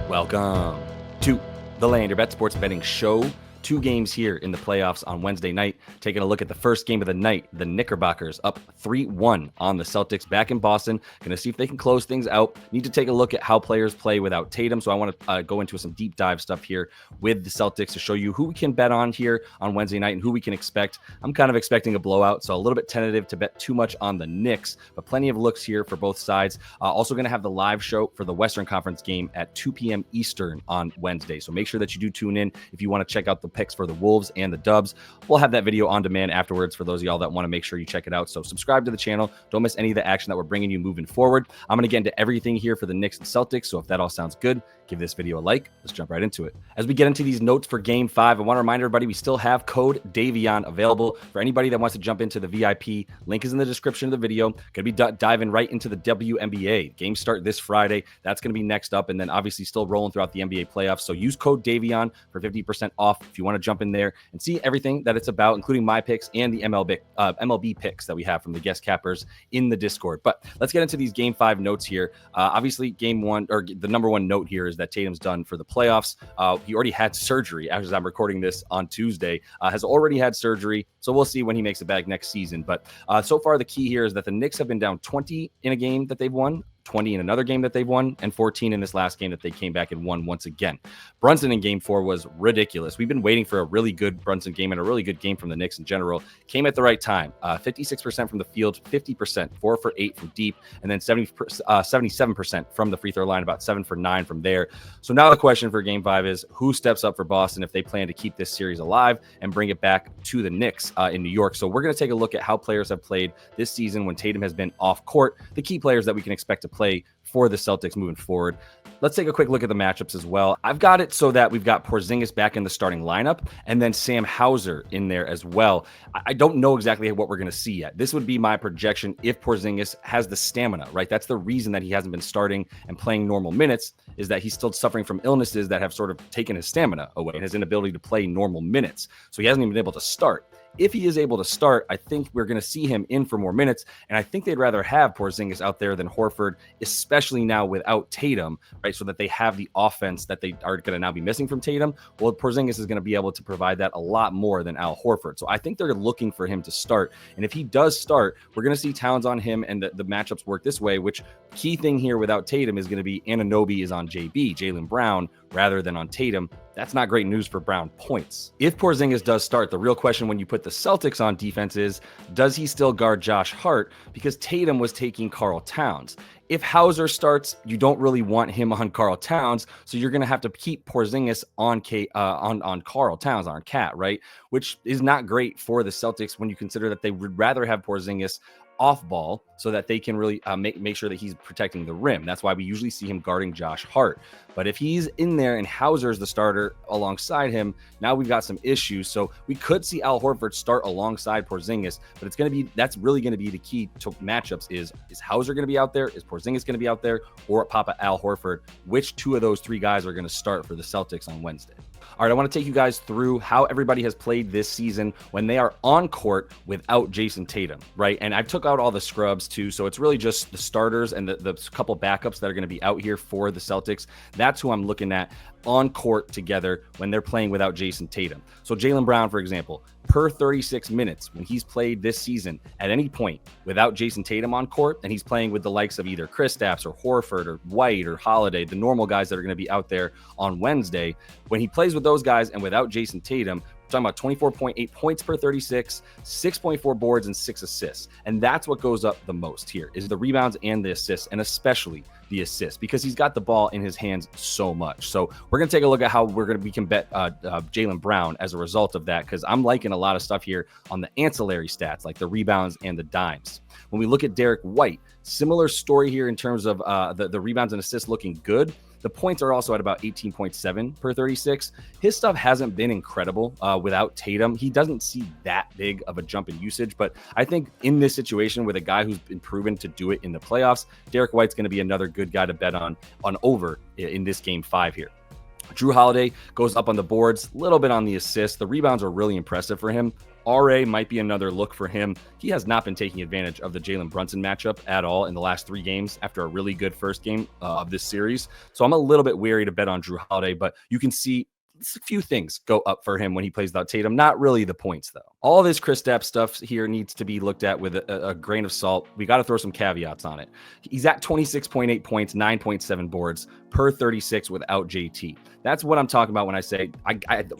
Welcome to the Land Your Bet Sports Betting Show. 2 games here in the playoffs on Wednesday night. Taking a look at the first game of the night, the Knickerbockers up 3-1 on the Celtics back in Boston. Going to see if they can close things out. Need to take a look at how players play without Tatum. So I want to go into some deep dive stuff here with the Celtics to show you who we can bet on here on Wednesday night and who we can expect. I'm kind of expecting a blowout, so a little bit tentative to bet too much on the Knicks, but plenty of looks here for both sides. Also going to have the live show for the Western Conference game at 2 p.m. Eastern on Wednesday. So make sure that you do tune in if you want to check out the picks for the Wolves and the Dubs. We'll have that video on demand afterwards for those of y'all that want to make sure you check it out. So subscribe to the channel. Don't miss any of the action that we're bringing you moving forward. I'm going to get into everything here for the Knicks and Celtics. So if that all sounds good, give this video a like. Let's jump right into it. As we get into these notes for Game 5, I want to remind everybody we still have code Davion available for anybody that wants to jump into the VIP. Link is in the description of the video. Going to be diving right into the WNBA. Games start this Friday. That's going to be next up, and then obviously still rolling throughout the NBA playoffs. So use code Davion for 50% off if you want to jump in there and see everything that it's about, including my picks and the MLB picks that we have from the guest cappers in the Discord. But let's get into these Game 5 notes here. Obviously, Game 1, or the number one note here is that Tatum's done for the playoffs. He already had surgery as I'm recording this on Tuesday, has already had surgery. So we'll see when he makes it back next season. But so far, the key here is that the Knicks have been down 20 in a game that they've won, 20 in another game that they've won, and 14 in this last game that they came back and won once again. Brunson in Game 4 was ridiculous. We've been waiting for a really good Brunson game and a really good game from the Knicks in general. Came at the right time. 56% from the field, 50%, 4 for 8 from deep, and then 77% from the free throw line, about 7 for 9 from there. So now the question for Game 5 is who steps up for Boston if they plan to keep this series alive and bring it back to the Knicks in New York. So we're going to take a look at how players have played this season when Tatum has been off court, the key players that we can expect to play for the Celtics moving forward. Let's take a quick look at the matchups as well. I've got it so that we've got Porzingis back in the starting lineup and then Sam Hauser in there as well. I don't know exactly what we're going to see yet. This would be my projection if Porzingis has the stamina, right? That's the reason that he hasn't been starting and playing normal minutes, is that he's still suffering from illnesses that have sort of taken his stamina away and his inability to play normal minutes. So he hasn't even been able to start. If he is able to start, I think we're going to see him in for more minutes, and I think they'd rather have Porzingis out there than Horford, especially now without Tatum, right? So that they have the offense that they are going to now be missing from Tatum. Well, Porzingis is going to be able to provide that a lot more than Al Horford. So I think they're looking for him to start, and if he does start, we're going to see Towns on him, and the matchups work this way, which key thing here without Tatum is going to be Anunoby is on Jaylen Brown, rather than on Tatum. That's not great news for Brown points. If Porzingis does start, the real question when you put the Celtics on defense is, does he still guard Josh Hart? Because Tatum was taking Karl Towns. If Hauser starts, you don't really want him on Karl Towns, so you're going to have to keep Porzingis on Karl Towns, on Cat, right? Which is not great for the Celtics when you consider that they would rather have Porzingis off ball so that they can really make sure that he's protecting the rim. That's why we usually see him guarding Josh Hart. But if he's in there and Hauser's the starter alongside him, now we've got some issues. So we could see Al Horford start alongside Porzingis, but that's really going to be the key to matchups is Hauser going to be out there? Is Porzingis going to be out there? Or Papa Al Horford? Which two of those three guys are going to start for the Celtics on Wednesday? All right, I want to take you guys through how everybody has played this season when they are on court without Jason Tatum, right? And I took out all the scrubs too, so it's really just the starters and the couple backups that are going to be out here for the Celtics. That's who I'm looking at on court together when they're playing without Jason Tatum. So Jaylen Brown, for example, per 36 minutes when he's played this season at any point without Jason Tatum on court, and he's playing with the likes of either Kristaps or Horford or White or Holiday, the normal guys that are going to be out there on Wednesday, when he plays with those guys and without Jason Tatum, we're talking about 24.8 points per 36, 6.4 boards, and 6 assists. And that's what goes up the most here, is the rebounds and the assists, and especially the assists, because he's got the ball in his hands so much. So we're going to take a look at how we can bet Jaylen Brown as a result of that, because I'm liking a lot of stuff here on the ancillary stats, like the rebounds and the dimes. When we look at Derek White, similar story here in terms of the rebounds and assists looking good. The points are also at about 18.7 per 36. His stuff hasn't been incredible without Tatum. He doesn't see that big of a jump in usage, but I think in this situation with a guy who's been proven to do it in the playoffs, Derek White's going to be another good guy to bet on over in this Game 5 here. Drew Holiday goes up on the boards, a little bit on the assists. The rebounds are really impressive for him. RA might be another look for him. He has not been taking advantage of the Jalen Brunson matchup at all in the last 3 games after a really good first game of this series. So I'm a little bit wary to bet on Drew Holiday, but you can see a few things go up for him when he plays without Tatum. Not really the points, though. All this Kristaps stuff here needs to be looked at with a grain of salt. We got to throw some caveats on it. He's at 26.8 points, 9.7 boards per 36 without JT. That's what I'm talking about when I say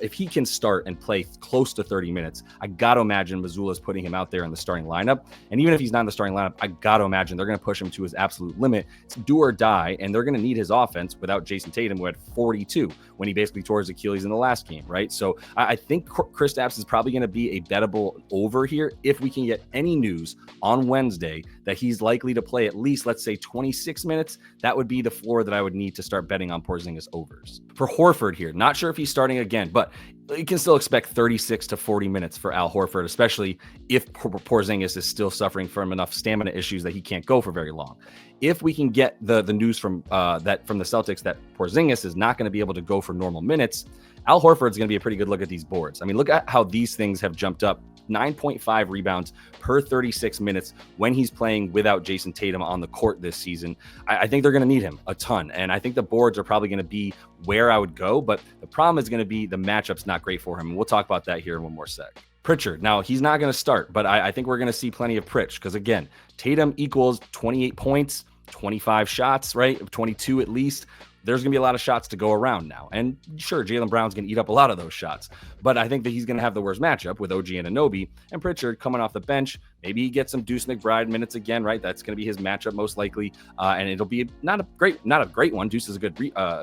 if he can start and play close to 30 minutes, I got to imagine Mazzulla's putting him out there in the starting lineup. And even if he's not in the starting lineup, I got to imagine they're going to push him to his absolute limit. It's do or die, and they're going to need his offense without Jason Tatum, who had 42 when he basically tore his Achilles in the last game, right? So I think Kristaps is probably going to be a bettable over here if we can get any news on Wednesday that he's likely to play at least, let's say, 26 minutes. That would be the floor that I would need to start betting on Porzingis overs. For Horford here, not sure if he's starting again, but you can still expect 36 to 40 minutes for Al Horford, especially if Porzingis is still suffering from enough stamina issues that he can't go for very long. If we can get the news from the Celtics that Porzingis is not going to be able to go for normal minutes, Al Horford is going to be a pretty good look at these boards. I mean, look at how these things have jumped up. 9.5 rebounds per 36 minutes when he's playing without Jason Tatum on the court this season. I think they're going to need him a ton. And I think the boards are probably going to be where I would go. But the problem is going to be the matchup's not great for him. And we'll talk about that here in one more sec. Pritchard. Now, he's not going to start, but I think we're going to see plenty of Pritch because, again, Tatum equals 28 points, 25 shots, right? 22 at least. There's going to be a lot of shots to go around now. And sure, Jaylen Brown's going to eat up a lot of those shots. But I think that he's going to have the worst matchup with OG Anunoby and Pritchard coming off the bench. Maybe he gets some Deuce McBride minutes again, right? That's going to be his matchup most likely. And it'll be not a great one. Deuce is a good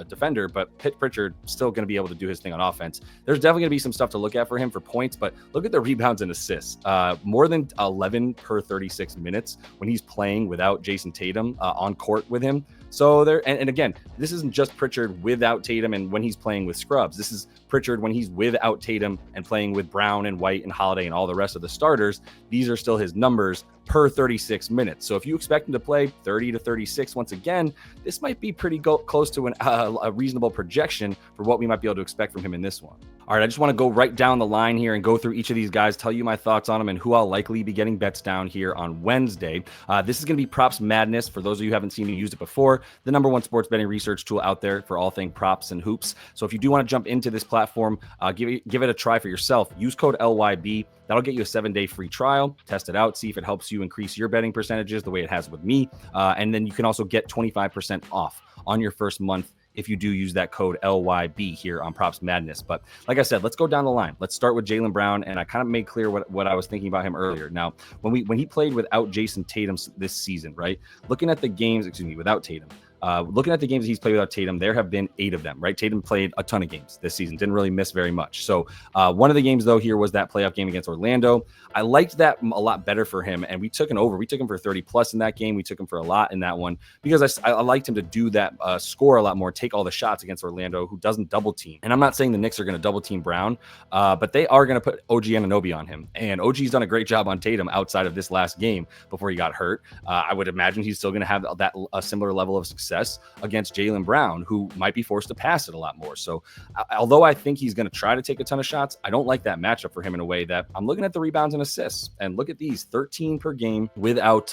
defender, but Pritchard still going to be able to do his thing on offense. There's definitely going to be some stuff to look at for him for points, but look at the rebounds and assists. More than 11 per 36 minutes when he's playing without Jason Tatum on court with him. So there, and again, this isn't just Pritchard without Tatum and when he's playing with scrubs. This is Pritchard when he's without Tatum and playing with Brown and White and Holiday and all the rest of the starters. These are still his numbers per 36 minutes. So if you expect him to play 30 to 36 once again, this might be pretty close to a reasonable projection for what we might be able to expect from him in this one. All right, I just want to go right down the line here and go through each of these guys, tell you my thoughts on them and who I'll likely be getting bets down here on Wednesday. This is going to be Props Madness. For those of you who haven't seen me use it before, the #1 sports betting research tool out there for all things props and hoops. So if you do want to jump into this platform, give it a try for yourself. Use code LYB. That'll get you a 7-day free trial. Test it out. See if it helps you increase your betting percentages the way it has with me. And then you can also get 25% off on your first month if you do use that code LYB here on Props Madness. But like I said, let's go down the line. Let's start with Jaylen Brown, and I kind of made clear what I was thinking about him earlier. Now, when he played without Jason Tatum this season, right? Looking at the games, without Tatum. Looking at the games he's played without Tatum, there have been 8 of them, right? Tatum played a ton of games this season, didn't really miss very much. So one of the games, though, here was that playoff game against Orlando. I liked that a lot better for him, and we took an over. We took him for 30-plus in that game. We took him for a lot in that one because I liked him to do that, score a lot more, take all the shots against Orlando, who doesn't double team. And I'm not saying the Knicks are going to double team Brown, but they are going to put OG Anunoby on him. And OG's done a great job on Tatum outside of this last game before he got hurt. I would imagine he's still going to have a similar level of success against Jaylen Brown, who might be forced to pass it a lot more. So although I think he's going to try to take a ton of shots, I don't like that matchup for him in a way that I'm looking at the rebounds and assists. And look at these, 13 per game without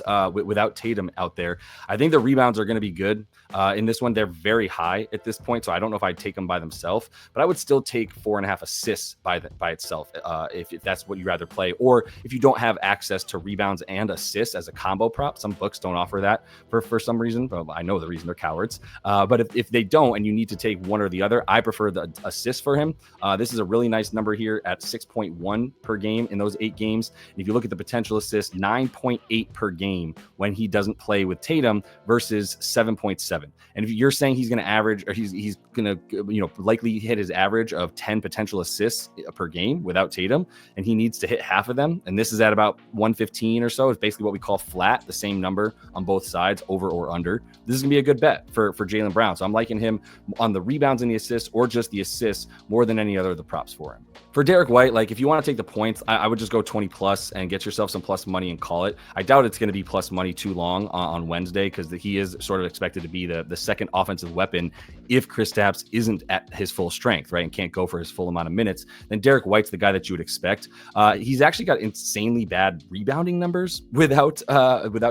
Tatum out there. I think the rebounds are going to be good. In this one, they're very high at this point, so I don't know if I'd take them by themselves, but I would still take 4.5 assists by itself if that's what you'd rather play. Or if you don't have access to rebounds and assists as a combo prop, some books don't offer that for some reason. Well, I know the reason, they're cowards. But if they don't and you need to take one or the other, I prefer the assist for him. This is a really nice number here at 6.1 per game in those 8 games. And if you look at the potential assists, 9.8 per game when he doesn't play with Tatum versus 7.7. And if you're saying he's going to average, or he's going to likely hit his average of 10 potential assists per game without Tatum, and he needs to hit half of them, and this is at about 115 or so, it's basically what we call flat, the same number on both sides, over or under. This is going to be a good good bet for Jaylen Brown. So I'm liking him on the rebounds and the assists, or just the assists more than any other of the props for him. For Derek White, like if you want to take the points, I would just go 20 plus and get yourself some plus money and call it. I doubt it's going to be plus money too long on Wednesday, because he is sort of expected to be the second offensive weapon if Kristaps isn't at his full strength, right, and can't go for his full amount of minutes. Then Derek White's the guy that you would expect. He's actually got insanely bad rebounding numbers without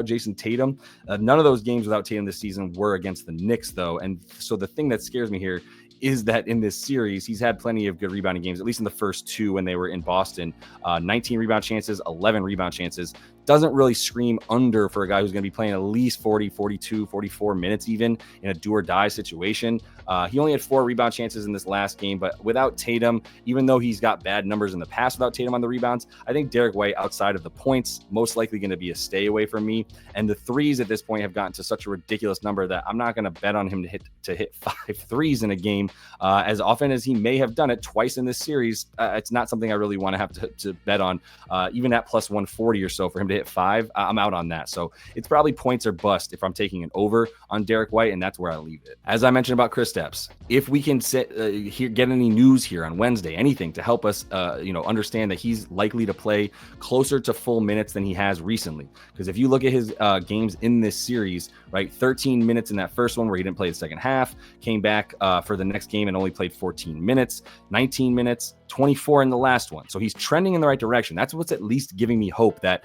Jason Tatum. None of those games without Tatum this season were against the Knicks, though. And so the thing that scares me here is that in this series, he's had plenty of good rebounding games, at least in the first two when they were in Boston. 19 rebound chances, 11 rebound chances. Doesn't really scream under for a guy who's going to be playing at least 40, 42, 44 minutes even in a do or die situation. He only had 4 rebound chances in this last game, but without Tatum, even though he's got bad numbers in the past without Tatum on the rebounds, I think Derek White, outside of the points, most likely going to be a stay away from me. And the threes at this point have gotten to such a ridiculous number that I'm not going to bet on him to hit 5 threes in a game. As often as he may have done it twice in this series, it's not something I really want to have to bet on. Even at plus 140 or so for him to hit 5, I'm out on that. So it's probably points or bust if I'm taking an over on Derek White, and that's where I leave it. As I mentioned about Kristaps, if we can get any news here on Wednesday, anything to help us, understand that he's likely to play closer to full minutes than he has recently. Because if you look at his games in this series, right, 13 minutes in that first one where he didn't play the second half, came back for the next game and only played 14 minutes, 19 minutes, 24 in the last one. So he's trending in the right direction. That's what's at least giving me hope that,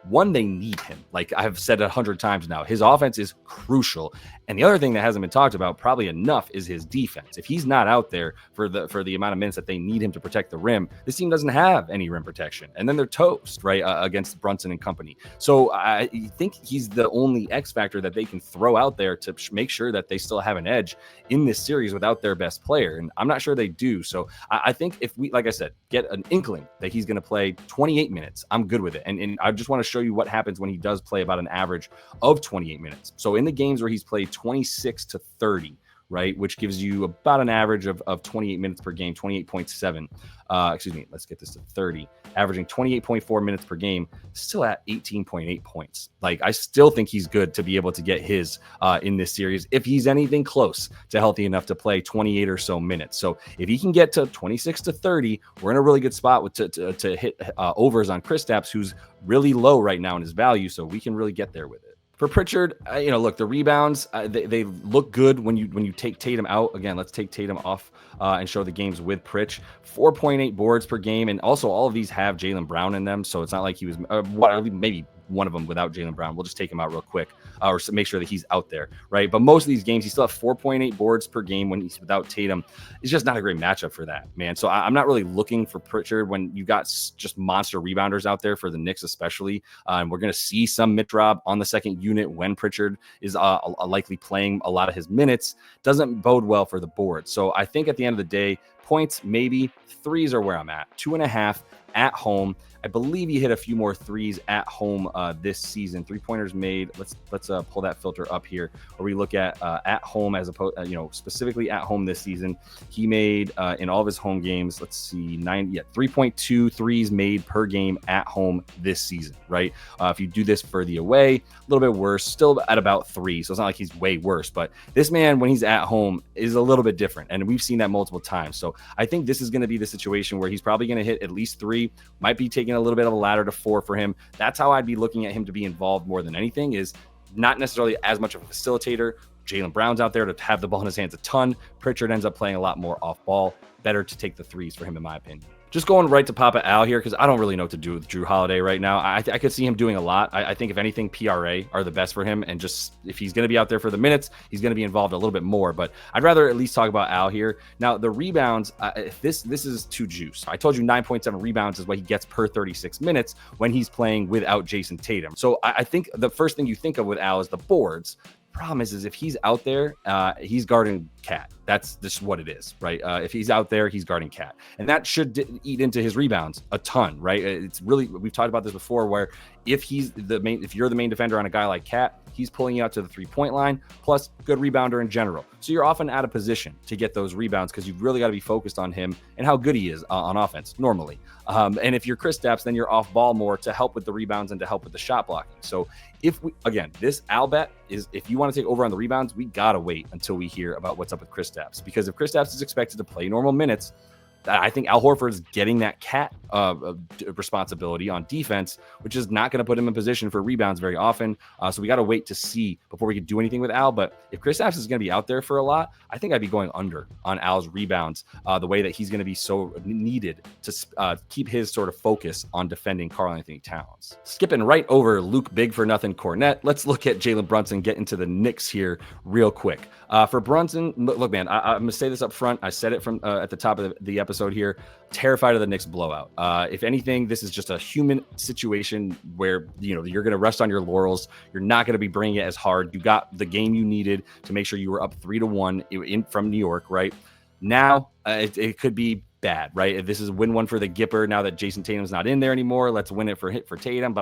one, they need him. Like I've said 100 times now, his offense is crucial. And the other thing that hasn't been talked about probably enough is his defense. If he's not out there for the amount of minutes that they need him to protect the rim, this team doesn't have any rim protection. And then they're toast, right, against Brunson and company. So I think he's the only X factor that they can throw out there to make sure that they still have an edge in this series without their best player. And I'm not sure they do. So I think if we, like I said, get an inkling that he's going to play 28 minutes, I'm good with it. And I just want to show you what happens when he does play about an average of 28 minutes. So in the games where he's played 26 to 30, right, which gives you about an average of 28 minutes per game, 28.7. Let's get this to 30, averaging 28.4 minutes per game, still at 18.8 points. Like, I still think he's good to be able to get his in this series if he's anything close to healthy enough to play 28 or so minutes. So if he can get to 26 to 30, we're in a really good spot to hit overs on Kristaps, who's really low right now in his value. So we can really get there with it. For Pritchard, look, the rebounds, they look good when you take Tatum out. Again, let's take Tatum off and show the games with Pritch. 4.8 boards per game, and also all of these have Jaylen Brown in them, so it's not like he was maybe one of them without Jaylen Brown. We'll just take him out real quick or make sure that he's out there, right? But most of these games, he still have 4.8 boards per game when he's without Tatum. It's just not a great matchup for that, man. So I'm not really looking for Pritchard when you got just monster rebounders out there for the Knicks especially. And we're going to see some mid-drop on the second unit when Pritchard is likely playing a lot of his minutes. Doesn't bode well for the board. So I think at the end of the day, points, maybe. Threes are where I'm at. 2.5 at home. I believe he hit a few more threes at home this season. 3-pointers made. Let's pull that filter up here, where we look at home as opposed, specifically at home this season. He made in all of his home games. Let's see, 3.2 threes made per game at home this season. Right. If you do this for the away, a little bit worse. Still at about 3. So it's not like he's way worse. But this man, when he's at home, is a little bit different, and we've seen that multiple times. So I think this is going to be the situation where he's probably going to hit at least 3. Might be taking a little bit of a ladder to 4 for him. That's how I'd be looking at him to be involved more than anything, is not necessarily as much of a facilitator. Jaylen Brown's out there to have the ball in his hands a ton. Pritchard ends up playing a lot more off ball. Better to take the threes for him, in my opinion. Just going right to Papa Al here, because I don't really know what to do with Drew Holiday right now. I could see him doing a lot. I think if anything, PRA are the best for him. And just if he's going to be out there for the minutes, he's going to be involved a little bit more. But I'd rather at least talk about Al here. Now, the rebounds, this is too juice. I told you 9.7 rebounds is what he gets per 36 minutes when he's playing without Jason Tatum. So I think the first thing you think of with Al is the boards. Problem is if he's out there, he's guarding Cat. That's just what it is, right? If he's out there, he's guarding Cat, and that should eat into his rebounds a ton, right? It's really, we've talked about this before, where if you're the main defender on a guy like Cat, he's pulling you out to the 3-point line, plus good rebounder in general. So you're often out of position to get those rebounds because you've really got to be focused on him and how good he is on offense normally. And if you're Kristaps, then you're off ball more to help with the rebounds and to help with the shot blocking. So this Al bet is, if you want to take over on the rebounds, we got to wait until we hear about what's up with Kristaps, because if Kristaps is expected to play normal minutes, I think Al Horford is getting that Cat responsibility on defense, which is not going to put him in position for rebounds very often. So we got to wait to see before we can do anything with Al. But if Kristaps is going to be out there for a lot, I think I'd be going under on Al's rebounds, the way that he's going to be so needed to keep his sort of focus on defending Karl-Anthony Towns. Skipping right over Luke Big for Nothing Cornette, let's look at Jalen Brunson, get into the Knicks here real quick. For Brunson, look, man, I'm going to say this up front. I said it from at the top of the episode here. Terrified of the Knicks blowout. If anything, this is just a human situation where, you're going to rest on your laurels. You're not going to be bringing it as hard. You got the game you needed to make sure you were up 3-1 from New York, right? Now, it could be bad, right? If this is win one for the Gipper, now that Jason Tatum's not in there anymore, let's win it for Tatum,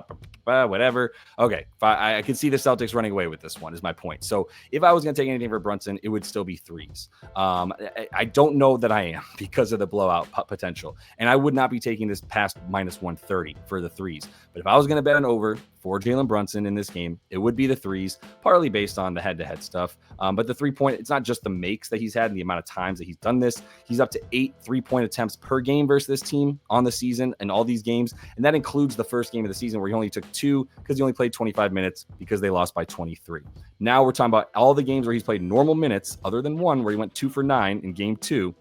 whatever. Okay, I can see the Celtics running away with this one, is my point. So if I was going to take anything for Brunson, it would still be threes. I don't know that I am because of the blowout potential, and I would not be taking this past -130 for the threes. But if I was going to bet an over for Jalen Brunson in this game, it would be the threes, partly based on the head-to-head stuff. But the 3-point, it's not just the makes that he's had and the amount of times that he's done this. He's up to 8 3-point attempts per game versus this team on the season and all these games. And that includes the first game of the season where he only took 2 because he only played 25 minutes because they lost by 23. Now we're talking about all the games where he's played normal minutes, other than one where he went 2 for 9 in game 2.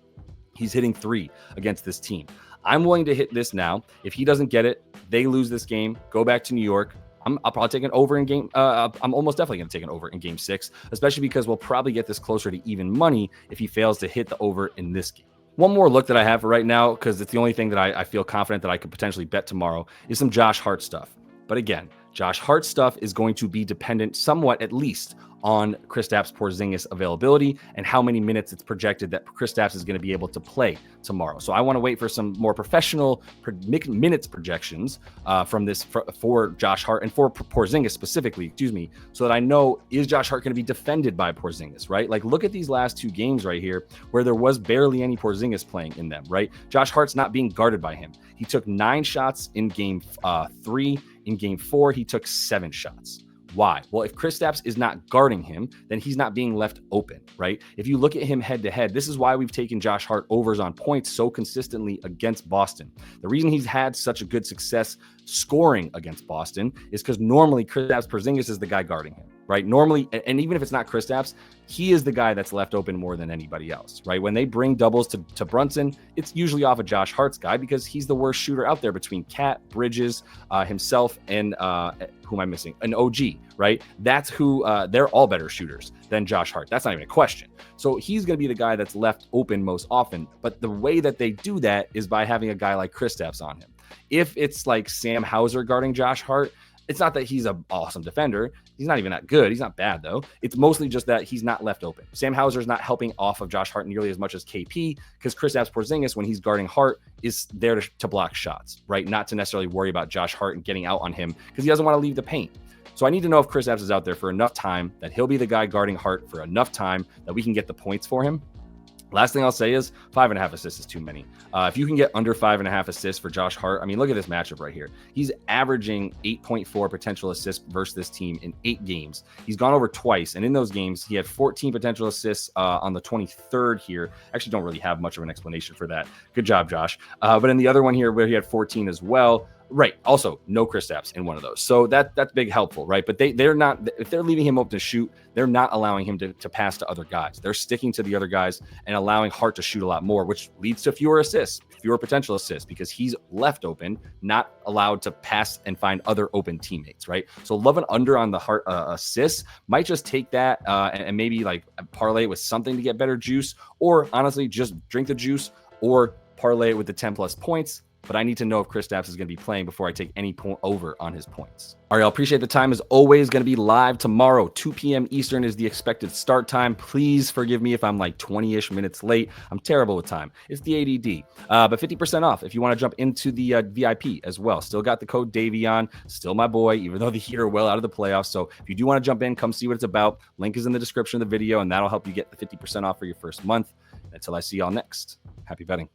He's hitting 3 against this team. I'm willing to hit this now. If he doesn't get it, they lose this game, go back to New York. I'll probably take an over in game. I'm almost definitely going to take an over in game 6, especially because we'll probably get this closer to even money if he fails to hit the over in this game. One more look that I have for right now, because it's the only thing that I feel confident that I could potentially bet tomorrow, is some Josh Hart stuff. But again, Josh Hart stuff is going to be dependent somewhat, at least, on Kristaps Porzingis availability and how many minutes it's projected that Kristaps is going to be able to play tomorrow. So I want to wait for some more professional minutes projections from this for Josh Hart and for Porzingis specifically, so that I know, is Josh Hart going to be defended by Porzingis, right? Like, look at these last 2 games right here where there was barely any Porzingis playing in them, right? Josh Hart's not being guarded by him. He took 9 shots in game 3. In game 4, he took 7 shots. Why? Well, if Kristaps is not guarding him, then he's not being left open, right? If you look at him head to head, this is why we've taken Josh Hart overs on points so consistently against Boston. The reason he's had such a good success scoring against Boston is because normally Kristaps Porzingis is the guy guarding him, right? Normally, and even if it's not Kristaps, he is the guy that's left open more than anybody else, right? When they bring doubles to Brunson, it's usually off of Josh Hart's guy because he's the worst shooter out there between Cat, Bridges, himself, and who am I missing? An OG, right? That's who, they're all better shooters than Josh Hart. That's not even a question. So he's going to be the guy that's left open most often. But the way that they do that is by having a guy like Kristaps on him. If it's like Sam Hauser guarding Josh Hart, it's not that he's an awesome defender. He's not even that good. He's not bad, though. It's mostly just that he's not left open. Sam Hauser's not helping off of Josh Hart nearly as much as KP because Kristaps Porzingis, when he's guarding Hart, is there to block shots, right? Not to necessarily worry about Josh Hart and getting out on him because he doesn't want to leave the paint. So I need to know if Kristaps is out there for enough time that he'll be the guy guarding Hart for enough time that we can get the points for him. Last thing I'll say is 5.5 assists is too many. If you can get under 5.5 assists for Josh Hart, I mean, look at this matchup right here. He's averaging 8.4 potential assists versus this team in 8 games. He's gone over twice, and in those games, he had 14 potential assists on the 23rd here. Actually, don't really have much of an explanation for that. Good job, Josh. But in the other one here where he had 14 as well, right. Also, no Kristaps in one of those. So that's big helpful, right? But they're not, if they're leaving him open to shoot, they're not allowing him to pass to other guys. They're sticking to the other guys and allowing Hart to shoot a lot more, which leads to fewer assists, fewer potential assists, because he's left open, not allowed to pass and find other open teammates, right? So love an under on the Hart assists. Might just take that and maybe like parlay it with something to get better juice, or honestly, just drink the juice or parlay it with the 10 plus points. but I need to know if Kristaps is going to be playing before I take any point over on his points. All right, I'll appreciate the time. As always, going to be live tomorrow. 2 p.m. Eastern is the expected start time. Please forgive me if I'm like 20-ish minutes late. I'm terrible with time. It's the ADD. But 50% off if you want to jump into the VIP as well. Still got the code Davion. Still my boy, even though the Heat are well out of the playoffs. So if you do want to jump in, come see what it's about. Link is in the description of the video, and that'll help you get the 50% off for your first month. Until I see y'all next, happy betting.